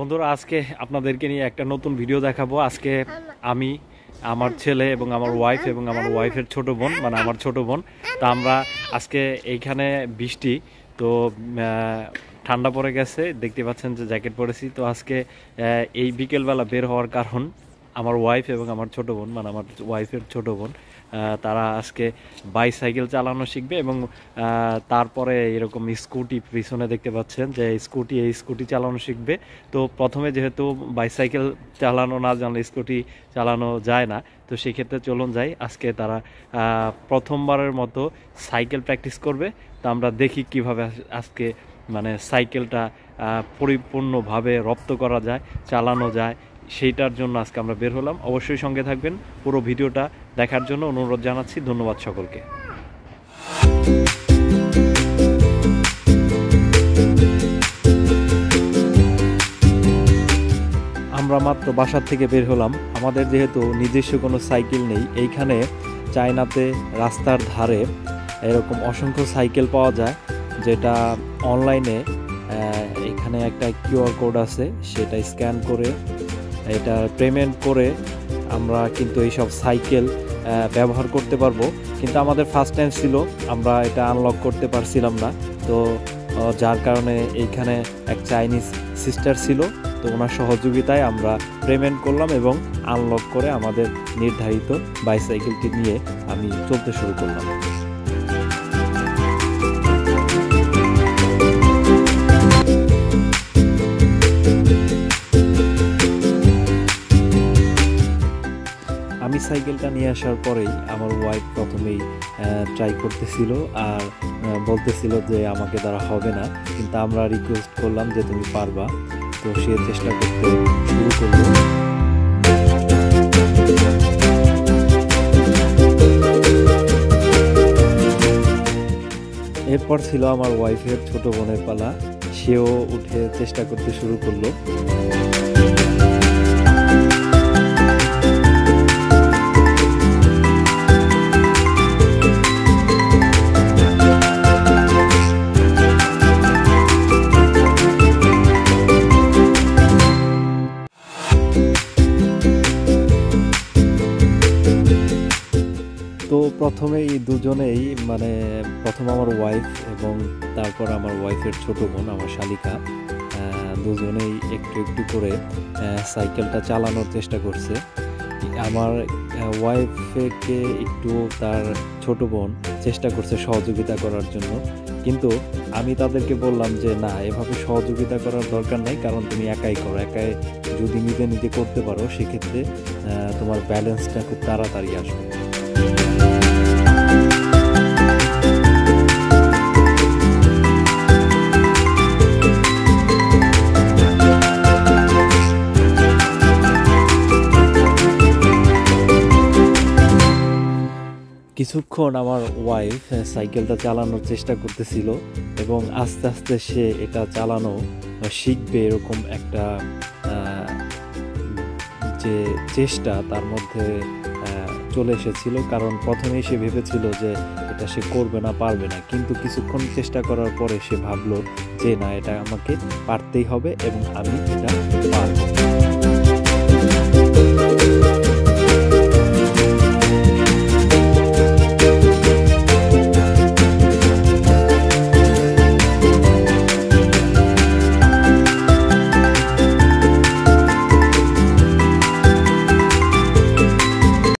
বন্ধুরা আজকে আপনাদেরকে নিয়ে একটা নতুন ভিডিও দেখাবো। আজকে আমি, আমার ছেলে এবং আমার ওয়াইফ এবং আমার ওয়াইফের ছোট বোন, মানে আমার ছোট বোন, তা আমরা আজকে এইখানে বৃষ্টি, তো ঠান্ডা পড়ে গেছে, দেখতে পাচ্ছেন যে জ্যাকেট পরেছি। তো আজকে এই বিকেলবেলা বের হওয়ার কারণ আমার ওয়াইফ এবং আমার ছোট বোন, মানে আমার ওয়াইফের ছোট বোন, তারা আজকে বাইসাইকেল চালানো শিখবে এবং তারপরে এরকম স্কুটি পিছনে দেখতে পাচ্ছেন যে এই স্কুটি চালানো শিখবে। তো প্রথমে যেহেতু বাইসাইকেল চালানো না জানলে স্কুটি চালানো যায় না, তো সেক্ষেত্রে চলুন যাই। আজকে তারা প্রথমবারের মতো সাইকেল প্র্যাকটিস করবে। তো আমরা দেখি কিভাবে আজকে মানে সাইকেলটা পরিপূর্ণভাবে রপ্ত করা যায়, চালানো যায়, সেইটার জন্য আজকে আমরা বের হলাম। অবশ্যই সঙ্গে থাকবেন, পুরো ভিডিওটা দেখার জন্য অনুরোধ জানাচ্ছি। ধন্যবাদ সকলকে। আমরা মাত্র বাসার থেকে বের হলাম। আমাদের যেহেতু নিজস্ব কোনো সাইকেল নেই, এইখানে চায়নাতে রাস্তার ধারে এরকম অসংখ্য সাইকেল পাওয়া যায়, যেটা অনলাইনে এখানে একটা কিউআর কোড আছে, সেটা স্ক্যান করে এটা পেমেন্ট করে আমরা কিন্তু এইসব সাইকেল ব্যবহার করতে পারবো। কিন্তু আমাদের ফার্স্ট টাইম ছিল, আমরা এটা আনলক করতে পারছিলাম না। তো যার কারণে এইখানে এক চাইনিজ সিস্টার ছিল, তো ওনার সহযোগিতায় আমরা পেমেন্ট করলাম এবং আনলক করে আমাদের নির্ধারিত বাইসাইকেলটি নিয়ে আমি চলতে শুরু করলাম। আমি সাইকেলটা নিয়ে আসার পরেই আমার ওয়াইফ প্রথমেই ট্রাই করতেছিল আর বলতেছিল যে আমাকে দ্বারা হবে না, কিন্তু আমরা রিকোয়েস্ট করলাম যে তুমি পারবা। তো সে চেষ্টা করতে শুরু করলো। এরপর ছিল আমার ওয়াইফের ছোট বোনের পালা, সেও উঠে চেষ্টা করতে শুরু করলো। তো প্রথমেই দুজনেই, মানে প্রথম আমার ওয়াইফ এবং তারপর আমার ওয়াইফের ছোট বোন আমার শালিকা, দুজনেই একটু একটু করে সাইকেলটা চালানোর চেষ্টা করছে। আমার ওয়াইফকে একটু তার ছোট বোন চেষ্টা করছে সহযোগিতা করার জন্য, কিন্তু আমি তাদেরকে বললাম যে না, এভাবে সহযোগিতা করার দরকার নেই, কারণ তুমি একাই করো। একাই যদি নিজে নিজে করতে পারো, সেক্ষেত্রে তোমার ব্যালেন্সটা খুব তাড়াতাড়ি আসবে। কিছুক্ষণ আমার ওয়াইফ সাইকেলটা চালানোর চেষ্টা করতেছিল এবং আস্তে আস্তে সে এটা চালানো শিখবে, এরকম একটা যে চেষ্টা তার মধ্যে চলে এসেছিল। কারণ প্রথমেই সে ভেবেছিল যে এটা সে করবে না, পারবে না, কিন্তু কিছুক্ষণ চেষ্টা করার পরে সে ভাবলো যে না, এটা আমাকে পারতেই হবে এবং আমি এটা পারবো।